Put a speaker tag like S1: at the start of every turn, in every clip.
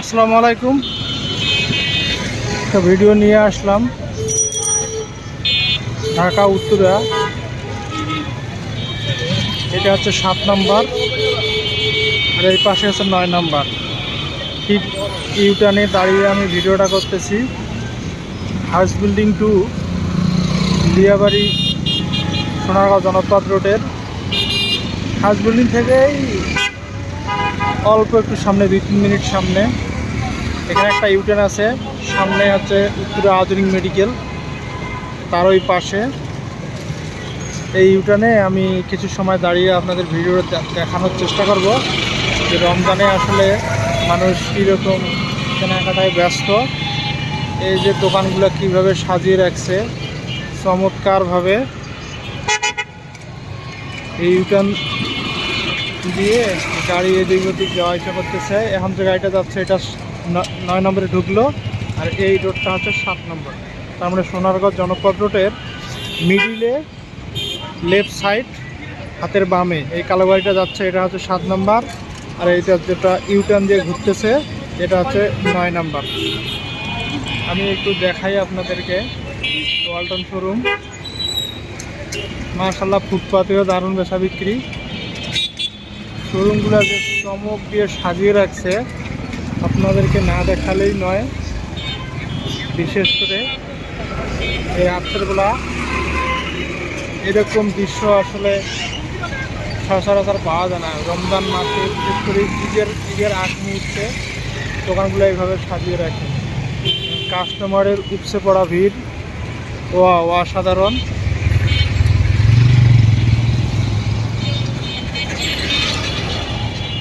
S1: আসসালামু আলাইকুম। একটা ভিডিও নিয়ে আসলাম ঢাকা উত্তরা। এটা হচ্ছে 7 নম্বর আর এই পাশে হচ্ছে 9 নম্বর। ঠিক ইউটার্নে দাঁড়িয়ে আমি ভিডিওটা করতেছি। হাউস বিল্ডিং টু লিয়াবাড়ি সোনারগাঁও জনপদ রোডের হাউস বিল্ডিং থেকেই অল্প একটু সামনে 2-3 মিনিট সামনে এখানে একটা ইউটার্ন আছে। সামনে হচ্ছে উত্তরা আধুনিক মেডিকেল, তার ওই পাশে এই ইউটার্নে আমি কিছু সময় দাঁড়িয়ে আপনাদের ভিডিও দেখানোর চেষ্টা করব যে রমজানে আসলে মানুষ কীরকম কেনাকাটায় ব্যস্ত। এই যে দোকানগুলো কীভাবে সাজিয়ে রাখছে চমৎকারভাবে। এই ইউটার্ন দিয়ে গাড়ি এদিক ওদিক যাওয়া আসা করতেছে। এখন যে গাড়িটা যাচ্ছে এটা 9 নম্বরে ঢুকলো, আর এই রোডটা হচ্ছে 7 নম্বর। তার মানে সোনারগাঁও জনপদ রোডের মিডিলে লেফট সাইড হাতের বামে এই কালো গাড়িটা যাচ্ছে, এটা হচ্ছে 7 নম্বর। আর এইটা যেটা ইউটার্ন দিয়ে ঘুরতেছে এটা হচ্ছে 9 নম্বর। আমি একটু দেখাই আপনাদেরকে ওয়ালটন শোরুম। মাশাআল্লাহ ফুটপাতেও দারুণ বেচা বিক্রি। শোরুমগুলো যে চমক দিয়ে সাজিয়ে রাখছে আপনাদেরকে না দেখালেই নয়। বিশেষ করে এই রাত্রেবেলা এরকম দৃশ্য আসলে সচরাচর পাওয়া যায় না। রমজান মাসে বিশেষ করে ঈদের আগ মুহূর্তে দোকানগুলো এইভাবে সাজিয়ে রাখে। কাস্টমারের উপচে পড়া ভিড় অসাধারণ।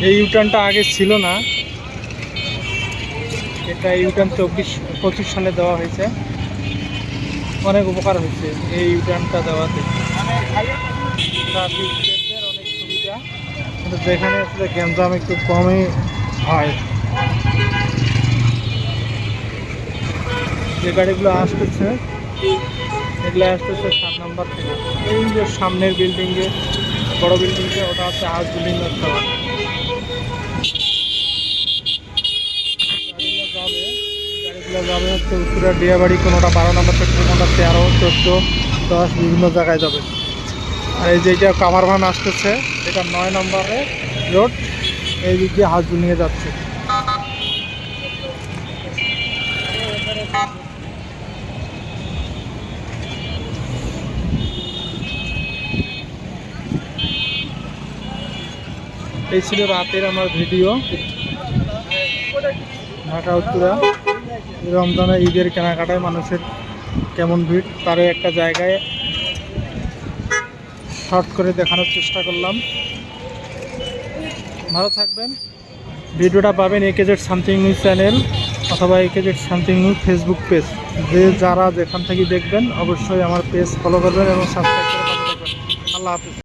S1: এই ইউটার্নটা আগে ছিল না, এটা ইউটার্ন 24-25 সালে দেওয়া হয়েছে। অনেক উপকার হয়েছে এই ইউটার্নটা দেওয়াতে। ট্রাফিকদের অনেক সুবিধা, কিন্তু যেখানে আসলে গ্যাঞ্জাম একটু কমই হয়। যে গাড়িগুলো আসতেছে এগুলো আসতেছে 7 নম্বর থেকে। এই যে সামনের বিল্ডিংয়ে বড় বিল্ডিংটা ওটা হচ্ছে হাউস বিল্ডিং টাওয়ার। গাড়িগুলো যাবে হচ্ছে উত্তরা ডিয়াবাড়ি, কোনোটা 12 নম্বর সেক্টর, কোনোটা 13, 14, 10 বিভিন্ন জায়গায় যাবে। আর এই যে এটা কাভার ভ্যান আসতেছে এটা 9 নম্বরে রোড, এই দিক দিয়ে হাউস বিল্ডিংয়ে যাচ্ছে। এই ছিল রাতের আমার ভিডিও ঢাকা উত্তরা। রমজানের ঈদের কেনাকাটায় মানুষের কেমন ভিড় তারই একটা জায়গায় শর্ট করে দেখানোর চেষ্টা করলাম। ভালো থাকবেন। ভিডিওটা পাবেন AKZ সামথিং নিউজ চ্যানেল অথবা AKZ something news Facebook page. যারা যেখান থেকে দেখবেন অবশ্যই আমার পেজ ফলো করবেন এবং সাবস্ক্রাইব করে পাশে থাকবেন। আল্লাহ হাফিজ।